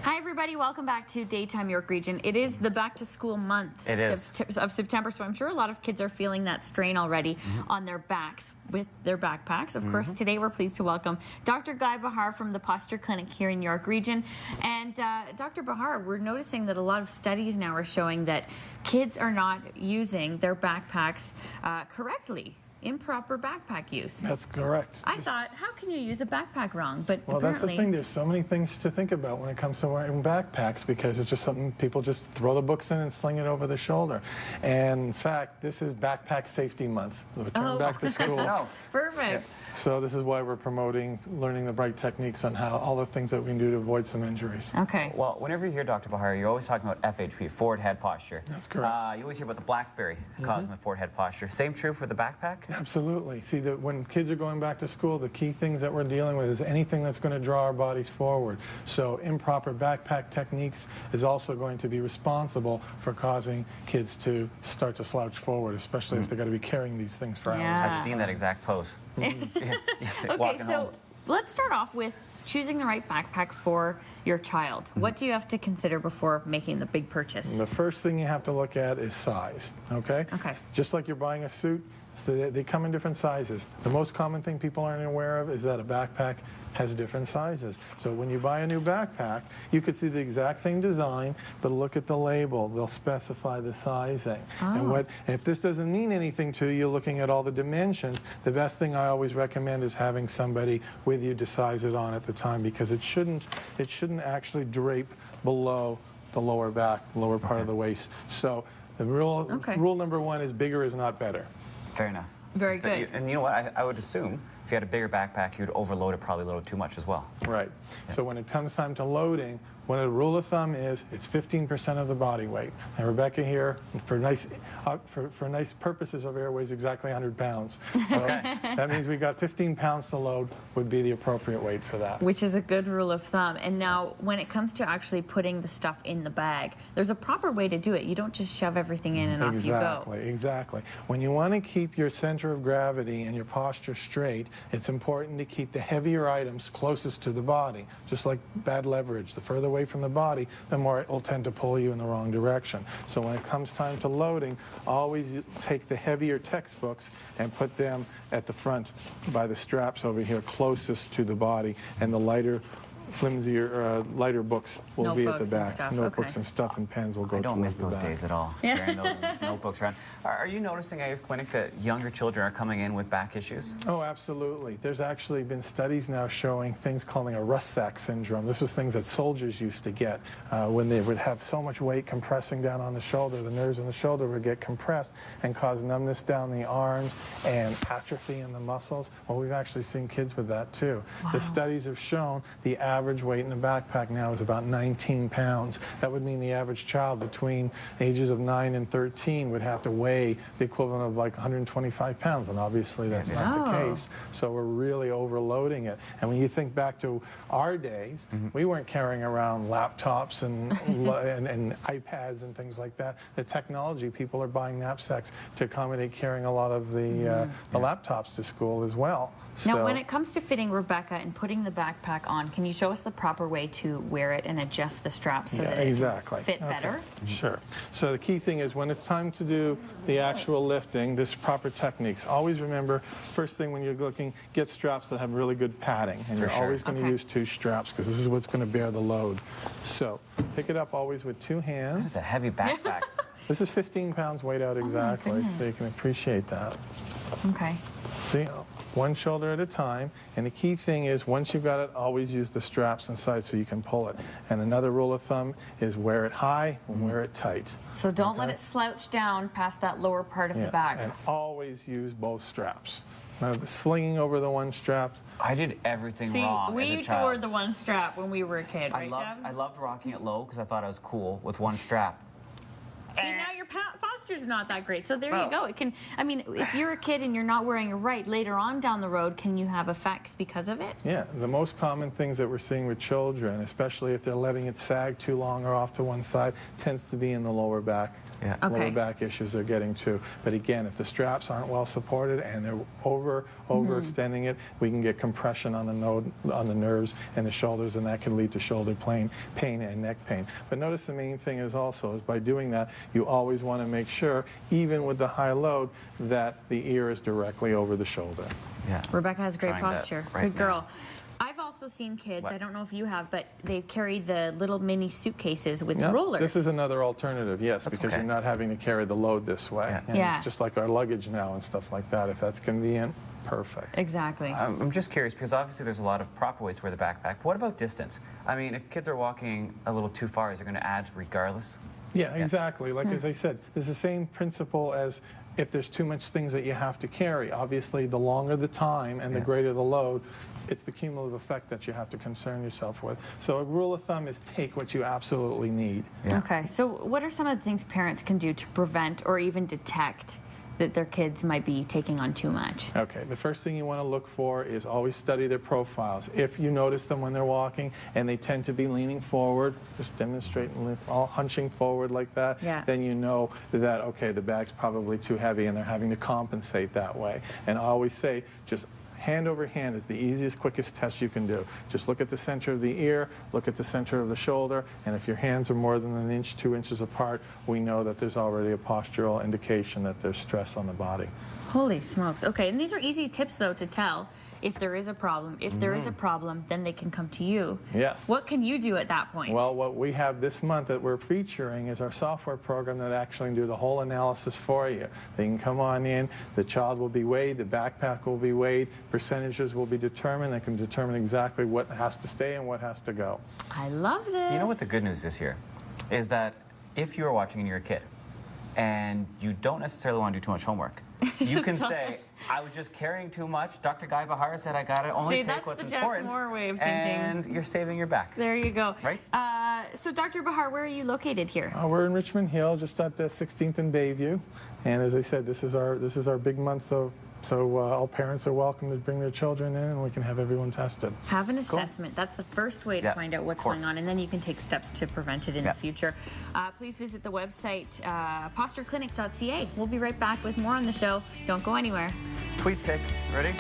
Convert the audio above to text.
Hi everybody, welcome back to Daytime York Region. It is the back to school month of September, so I'm sure a lot of kids are feeling that strain already on their backs with their backpacks. Of course, today we're pleased to welcome Dr. Guy Bahar from the Posture Clinic here in York Region. And Dr. Bahar, we're noticing that a lot of studies now are showing that kids are not using their backpacks correctly. Improper backpack use. That's correct. I thought, how can you use a backpack wrong? But well, apparently... that's the thing. There's so many things to think about when it comes to wearing backpacks because it's just something people just throw the books in and sling it over the shoulder. And in fact, this is Backpack Safety Month, the return back to school. Perfect. Yeah. So this is why we're promoting learning the right techniques on how all the things that we can do to avoid some injuries. Okay. Well, whenever you hear Dr. Bahar, you're always talking about FHP, forward head posture. That's correct. You always hear about the BlackBerry causing the forward head posture. Same true for the backpack? Absolutely. See, when kids are going back to school, the key things that we're dealing with is anything that's going to draw our bodies forward. So improper backpack techniques is also going to be responsible for causing kids to start to slouch forward, especially if they're going to be carrying these things for hours. I've seen that exact pose. Okay, so let's start off with choosing the right backpack for your child. What do you have to consider before making the big purchase? The first thing you have to look at is size, okay? Okay. Just like you're buying a suit, so they come in different sizes. The most common thing people aren't aware of is that a backpack has different sizes. So when you buy a new backpack, you could see the exact same design, but look at the label. They'll specify the sizing. And if this doesn't mean anything to you, looking at all the dimensions, the best thing I always recommend is having somebody with you to size it on at the time, because it shouldn't actually drape below the lower back, the lower part of the waist. So the rule number one is bigger is not better. Fair enough. Very good. And you know what? I would assume if you had a bigger backpack, you'd overload it probably a little too much as well. Right. Yeah. So when it comes time to loading, what a rule of thumb is, it's 15% of the body weight. And Rebecca here, for nice purposes of air, weighs exactly 100 pounds. That means we got 15 pounds to load would be the appropriate weight for that. Which is a good rule of thumb. And now, when it comes to actually putting the stuff in the bag, there's a proper way to do it. You don't just shove everything in and off you go. Exactly. When you want to keep your center of gravity and your posture straight, it's important to keep the heavier items closest to the body. Just like bad leverage. The further away from the body, the more it will tend to pull you in the wrong direction. So when it comes time to loading, always take the heavier textbooks and put them at the front by the straps over here, closest to the body, and the lighter, flimsier, lighter books will be at the back. Notebooks and stuff and pens will go towards the back. I don't miss those days at all, carrying those notebooks around. Are you noticing at your clinic that younger children are coming in with back issues? Oh, absolutely. There's actually been studies now showing things called a rust sack syndrome. This was things that soldiers used to get when they would have so much weight compressing down on the shoulder. The nerves in the shoulder would get compressed and cause numbness down the arms and atrophy in the muscles. Well, we've actually seen kids with that too. Wow. The studies have shown the average weight in a backpack now is about 19 pounds. That would mean the average child between ages of 9 and 13 would have to weigh the equivalent of like 125 pounds, and obviously that's not the case. So we're really overloading it. And when you think back to our days, we weren't carrying around laptops and iPads and things like that. The technology, people are buying knapsacks to accommodate carrying a lot of the laptops to school as well. Now, when it comes to fitting Rebecca and putting the backpack on, can you show us the proper way to wear it and adjust the straps so that it fit better? Sure. So the key thing is when it's time to do the actual lifting, there's proper techniques. Always remember, first thing when you're looking, get straps that have really good padding. And you're always going to use 2 straps because this is what's going to bear the load. So pick it up always with 2 hands. That is a heavy backpack. This is 15 pounds weight out exactly, so you can appreciate that. Okay. See, one shoulder at a time, and the key thing is once you've got it, always use the straps inside so you can pull it. And another rule of thumb is wear it high and wear it tight. So don't let it slouch down past that lower part of the back. And always use both straps. Now, the slinging over the one strap. I did everything wrong we as a child. wore the one strap when we were a kid, right, I loved rocking it low because I thought I was cool with one strap. See, now you're posture posture's not that great. So there you go. It can, I mean, if you're a kid and you're not wearing it right, later on down the road, can you have effects because of it? Yeah, the most common things that we're seeing with children, especially if they're letting it sag too long or off to one side, tends to be in the lower back. Yeah. Okay. Lower back issues they're getting to. But again, if the straps aren't well supported and they're overextending it, we can get compression on the nerves and the shoulders, and that can lead to shoulder pain and neck pain. But notice the main thing is also by doing that, you always want to make sure, even with the high load, that the ear is directly over the shoulder. Yeah. Rebecca has great Trying that posture. right Good girl. now. I've also seen kids, What? I don't know if you have, but they carry the little mini suitcases with Yep, rollers. this is another alternative, yes, because okay. you're not having to carry the load this way. Yeah. And Yeah. it's just like our luggage now and stuff like that. If that's convenient, perfect. Exactly. I'm just curious because obviously there's a lot of proper ways to wear the backpack. What about distance? I mean, if kids are walking a little too far, is it going to add regardless? Yeah, exactly. Like as I said, there's the same principle as if there's too much things that you have to carry. Obviously, the longer the time and the greater the load, it's the cumulative effect that you have to concern yourself with. So a rule of thumb is take what you absolutely need. Yeah. Okay, so what are some of the things parents can do to prevent or even detect that their kids might be taking on too much? Okay, the first thing you want to look for is always study their profiles. If you notice them when they're walking and they tend to be leaning forward, just demonstrating all hunching forward like that, then you know that, okay, the bag's probably too heavy and they're having to compensate that way. And I always say, just hand over hand is the easiest, quickest test you can do. Just look at the center of the ear, look at the center of the shoulder, and if your hands are more than 1 inch, 2 inches apart, we know that there's already a postural indication that there's stress on the body. Holy smokes. Okay, and these are easy tips, though, to tell if there is a problem. If there is a problem, then they can come to you. Yes. What can you do at that point? Well, what we have this month that we're featuring is our software program that actually do the whole analysis for you. They can come on in, the child will be weighed, the backpack will be weighed, percentages will be determined. They can determine exactly what has to stay and what has to go. I love this. You know what the good news is here? Is that if you're watching and you're a kid and you don't necessarily want to do too much homework, you can say, I was just carrying too much. Dr. Guy Bahar said I got to only take what's important. That's the Jeff Moore way of thinking. And you're saving your back. There you go. Right? So, Dr. Bahar, where are you located here? We're in Richmond Hill, just at the 16th and Bayview. And as I said, this is our big month, so all parents are welcome to bring their children in and we can have everyone tested. Have an assessment. That's the first way to find out what's going on, and then you can take steps to prevent it in the future. Please visit the website, postureclinic.ca. We'll be right back with more on the show. Don't go anywhere. Tweet pick. Ready?